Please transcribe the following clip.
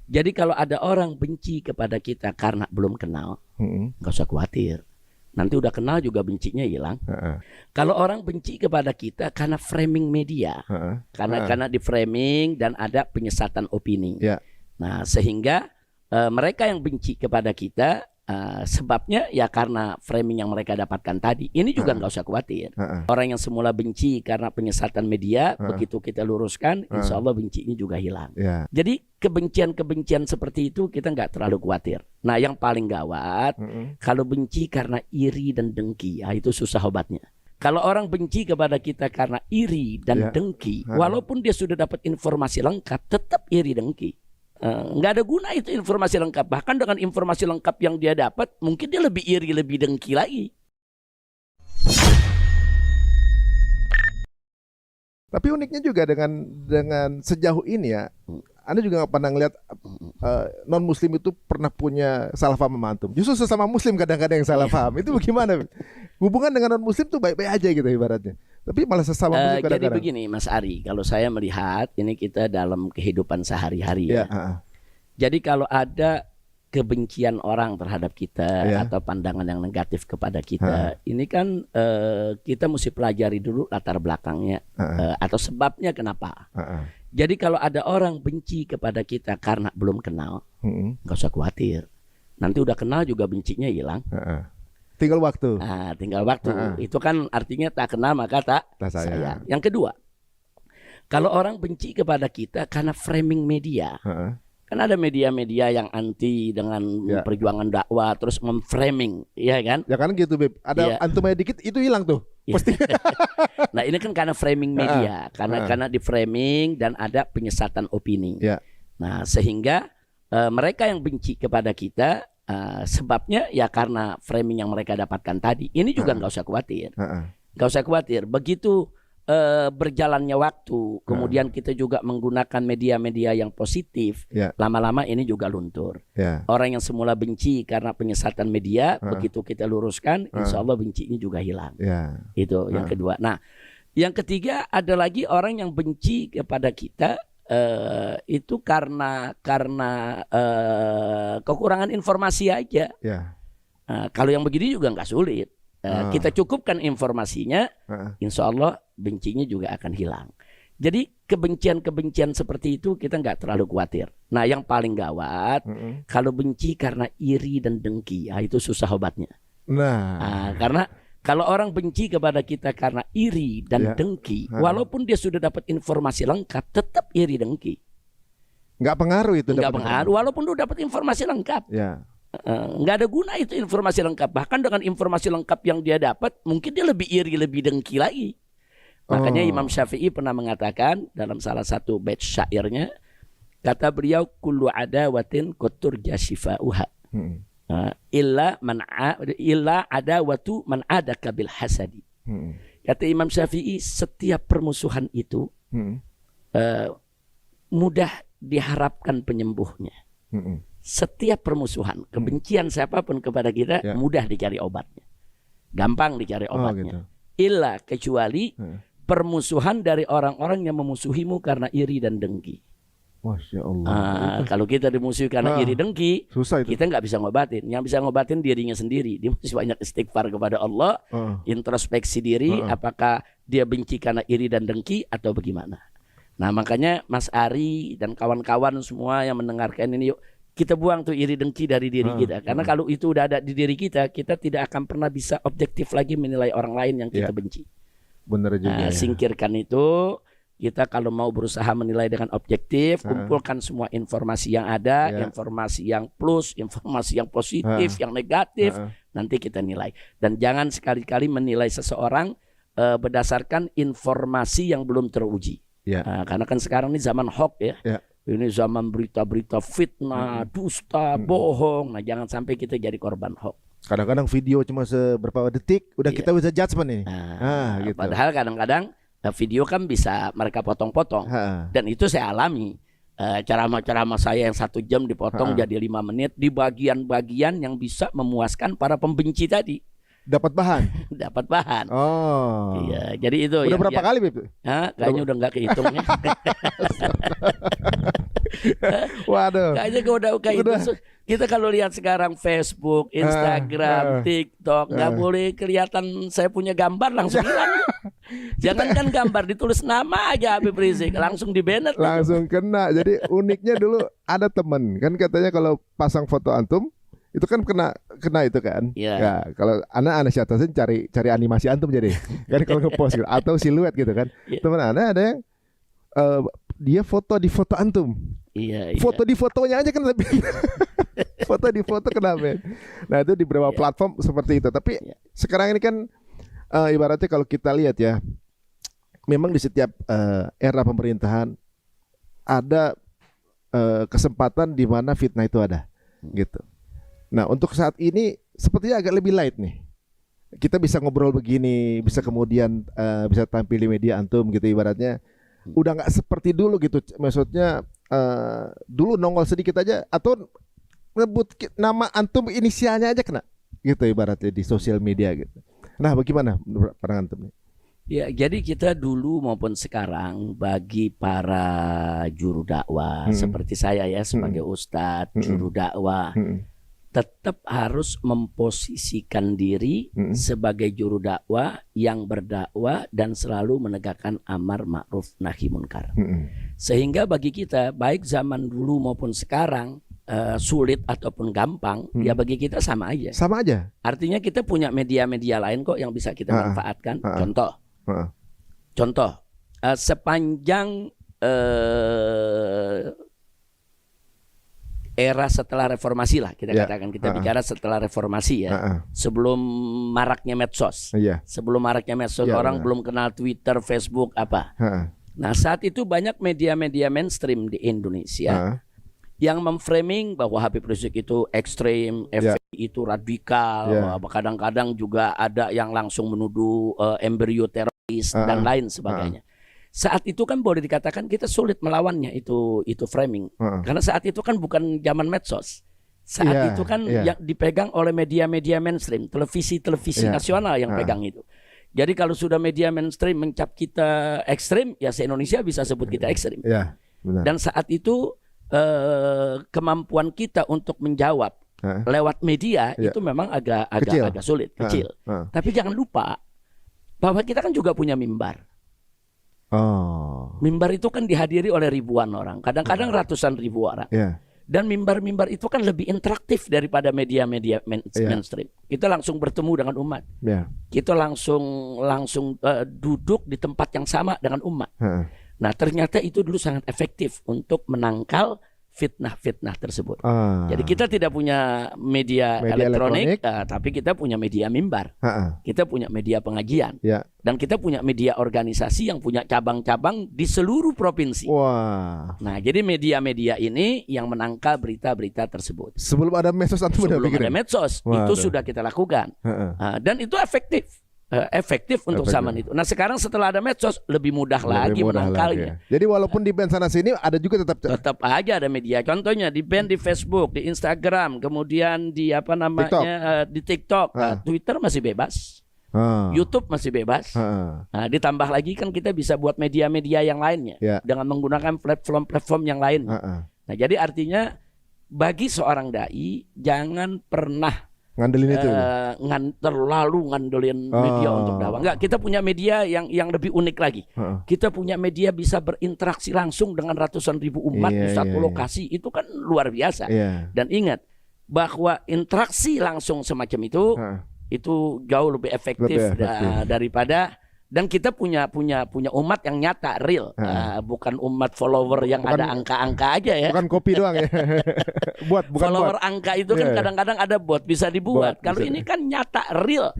Jadi kalau ada orang benci kepada kita karena belum kenal, nggak usah khawatir. Nanti udah kenal juga bencinya hilang. Kalau orang benci kepada kita karena framing media, karena di framing dan ada penyesatan opini. Nah, sehingga mereka yang benci kepada kita sebabnya ya karena framing yang mereka dapatkan tadi. Ini juga nggak usah khawatir. Orang yang semula benci karena penyesatan media, begitu kita luruskan, insya Allah bencinya juga hilang. Jadi kebencian-kebencian seperti itu kita nggak terlalu khawatir. Nah, yang paling gawat kalau benci karena iri dan dengki, itu susah obatnya. Kalau orang benci kepada kita karena iri dan dengki, walaupun dia sudah dapat informasi lengkap, tetap iri dengki. Nggak ada guna itu informasi lengkap. Bahkan dengan informasi lengkap yang dia dapat, mungkin dia lebih iri, lebih dengki lagi. Tapi uniknya juga dengan sejauh ini ya, Anda juga nggak pernah ngeliat non Muslim itu pernah punya salah paham sama antum. Justru sesama Muslim kadang-kadang yang salah paham. Itu bagaimana? Hubungan dengan non Muslim tuh baik-baik aja gitu ibaratnya. Tapi malah sesama Muslim kadang-kadang. Jadi begini Mas Ari, kalau saya melihat ini kita dalam kehidupan sehari-hari ya. Jadi kalau ada kebencian orang terhadap kita atau pandangan yang negatif kepada kita, ini kan kita mesti pelajari dulu latar belakangnya atau sebabnya kenapa. Jadi kalau ada orang benci kepada kita karena belum kenal, nggak usah khawatir. Nanti udah kenal juga bencinya hilang. Tinggal waktu. Tinggal waktu. Itu kan artinya tak kenal maka tak sayang. Yang kedua, kalau orang benci kepada kita karena framing media. Kan ada media-media yang anti dengan perjuangan dakwah terus memframing, ya kan? Ya kan gitu, Beb. Ada antumnya dikit itu hilang tuh. Pasti. Nah, ini kan karena framing media, karena di framing dan ada penyesatan opini. Nah, sehingga mereka yang benci kepada kita sebabnya ya karena framing yang mereka dapatkan tadi. Ini juga nggak usah khawatir. Nggak usah khawatir. Begitu berjalannya waktu, kemudian kita juga menggunakan media-media yang positif, lama-lama ini juga luntur. Orang yang semula benci karena penyesatan media, begitu kita luruskan, insya Allah bencinya juga hilang. Itu yang kedua. Nah, yang ketiga ada lagi orang yang benci kepada kita itu karena kekurangan informasi aja. Kalau yang begini juga nggak sulit. Kita cukupkan informasinya, insya Allah bencinya juga akan hilang. Jadi kebencian-kebencian seperti itu kita nggak terlalu khawatir. Nah, yang paling gawat kalau benci karena iri dan dengki, itu susah obatnya. Karena kalau orang benci kepada kita karena iri dan dengki, walaupun dia sudah dapat informasi lengkap, tetap iri dengki. Nggak pengaruh itu. Nggak pengaruh, walaupun dia dapat informasi lengkap. Nggak ada guna itu informasi lengkap. Bahkan dengan informasi lengkap yang dia dapat, mungkin dia lebih iri, lebih dengki lagi. Makanya Imam Syafi'i pernah mengatakan dalam salah satu bait syairnya, kata beliau, kullu adawatin kotur jasifa'uha illa adawatu man adaka bil hasadi. Kata Imam Syafi'i, setiap permusuhan itu mudah diharapkan penyembuhnya. Setiap permusuhan, kebencian siapapun kepada kita mudah dicari obatnya, gampang dicari obatnya. Illa kecuali permusuhan dari orang-orang yang memusuhimu karena iri dan dengki. Masya Allah. Kalau kita dimusuhi karena iri dengki, susah itu. Kita nggak bisa ngobatin. Yang bisa ngobatin dirinya sendiri. Dia mesti banyak istighfar kepada Allah, introspeksi diri, apakah dia benci karena iri dan dengki atau bagaimana. Nah, makanya Mas Ari dan kawan-kawan semua yang mendengarkan ini, yuk kita buang tuh iri dengki dari diri kita. Karena kalau itu udah ada di diri kita, kita tidak akan pernah bisa objektif lagi menilai orang lain yang kita benci. Bener juga. Singkirkan itu. Kita kalau mau berusaha menilai dengan objektif, kumpulkan semua informasi yang ada, informasi yang plus, informasi yang positif, yang negatif, nanti kita nilai. Dan jangan sekali-kali menilai seseorang berdasarkan informasi yang belum teruji. Karena kan sekarang ini zaman hoax ya. Ini zaman berita-berita fitnah, dusta, bohong. Nah, jangan sampai kita jadi korban hoax. Kadang-kadang video cuma seberapa detik, udah kita bisa judgement nih. Gitu. Padahal kadang-kadang video kan bisa mereka potong-potong. Dan itu saya alami. Ceramah-ceramah saya yang 1 jam dipotong jadi 5 menit di bagian-bagian yang bisa memuaskan para pembenci tadi. Dapat bahan. dapat bahan. Oh. Iya, jadi itu Udah berapa kali, Bib? kayaknya udah nggak kehitungnya. Waduh. Kayaknya udah gitu. Kita kalau lihat sekarang Facebook, Instagram, TikTok, nggak boleh kelihatan saya punya gambar langsung hilang. Jangankan gambar, ditulis nama aja Habib Rizik langsung di-banned. Langsung kena. Jadi uniknya dulu ada temen kan katanya kalau pasang foto antum itu kan kena itu kan. Ya, kalau anak siatasin cari animasi antum jadi. Kan kalau ngepost gitu atau siluet gitu kan. Teman anak ada yang dia foto di foto antum. Iya. Foto di fotonya aja kan lebih. Foto di foto kenapa? Nah, itu di beberapa platform seperti itu. Tapi sekarang ini kan ibaratnya kalau kita lihat ya, memang di setiap era pemerintahan ada kesempatan di mana fitnah itu ada, gitu. Nah, untuk saat ini sepertinya agak lebih light nih. Kita bisa ngobrol begini, bisa kemudian bisa tampil di media antum gitu ibaratnya. Udah nggak seperti dulu gitu. Maksudnya dulu nongol sedikit aja atau nyebut nama antum inisialnya aja kena gitu ibaratnya di sosial media gitu. Nah, bagaimana menurut pandangan antum nih? Ya, jadi kita dulu maupun sekarang bagi para juru dakwah seperti saya ya sebagai ustadz, juru dakwah tetap harus memposisikan diri sebagai juru dakwah yang berdakwah dan selalu menegakkan amar ma'ruf nahi munkar. Sehingga bagi kita baik zaman dulu maupun sekarang sulit ataupun gampang, ya bagi kita sama aja. Sama aja. Artinya kita punya media-media lain kok yang bisa kita manfaatkan. Contoh, sepanjang era setelah reformasi lah kita katakan, kita bicara setelah reformasi ya, sebelum maraknya medsos, sebelum maraknya medsos orang belum kenal Twitter, Facebook apa. Nah, saat itu banyak media-media mainstream di Indonesia yang memframing bahwa Habib Rizik itu ekstrem, FPI itu radikal, kadang-kadang juga ada yang langsung menuduh embrio teroris dan lain sebagainya. Saat itu kan boleh dikatakan kita sulit melawannya itu framing, karena saat itu kan bukan zaman medsos. Saat itu kan yang dipegang oleh media-media mainstream, televisi nasional yang pegang itu. Jadi kalau sudah media mainstream mencap kita ekstrem, ya se-Indonesia bisa sebut kita ekstrem. Dan saat itu kemampuan kita untuk menjawab lewat media itu memang agak sulit, kecil. Tapi jangan lupa bahwa kita kan juga punya mimbar. Mimbar itu kan dihadiri oleh ribuan orang, kadang-kadang ratusan ribu orang. Dan mimbar-mimbar itu kan lebih interaktif daripada media-media mainstream. Kita langsung bertemu dengan umat. Kita langsung duduk di tempat yang sama dengan umat. Nah, ternyata itu dulu sangat efektif untuk menangkal fitnah-fitnah tersebut. Jadi kita tidak punya media elektronik. Tapi kita punya media mimbar. Kita punya media pengajian. Dan kita punya media organisasi yang punya cabang-cabang di seluruh provinsi. Nah, jadi media-media ini yang menangkal berita-berita tersebut. Sebelum ada medsos, sebelum ada medsos, itu sudah kita lakukan. Dan itu efektif untuk zaman itu. Nah, sekarang setelah ada medsos lebih mudah lagi menangkalnya. Jadi walaupun di ban sana sini ada juga tetap aja ada media. Contohnya di ban di Facebook, di Instagram, kemudian di di TikTok, Twitter masih bebas. YouTube masih bebas. Nah, ditambah lagi kan kita bisa buat media-media yang lainnya dengan menggunakan platform-platform yang lain. Nah, jadi artinya bagi seorang dai jangan pernah ngandelin itu terlalu ngandelin media untuk dakwah. Enggak, kita punya media yang lebih unik lagi. Kita punya media bisa berinteraksi langsung dengan ratusan ribu umat di satu lokasi. Itu kan luar biasa. Dan ingat bahwa interaksi langsung semacam itu jauh lebih efektif daripada. Dan kita punya umat yang nyata, real, bukan umat follower yang ada angka-angka aja ya. Bukan kopi doang ya. Bukan follower buat. Angka itu kan kadang-kadang ada bot bisa dibuat. Kalau ini kan nyata, real.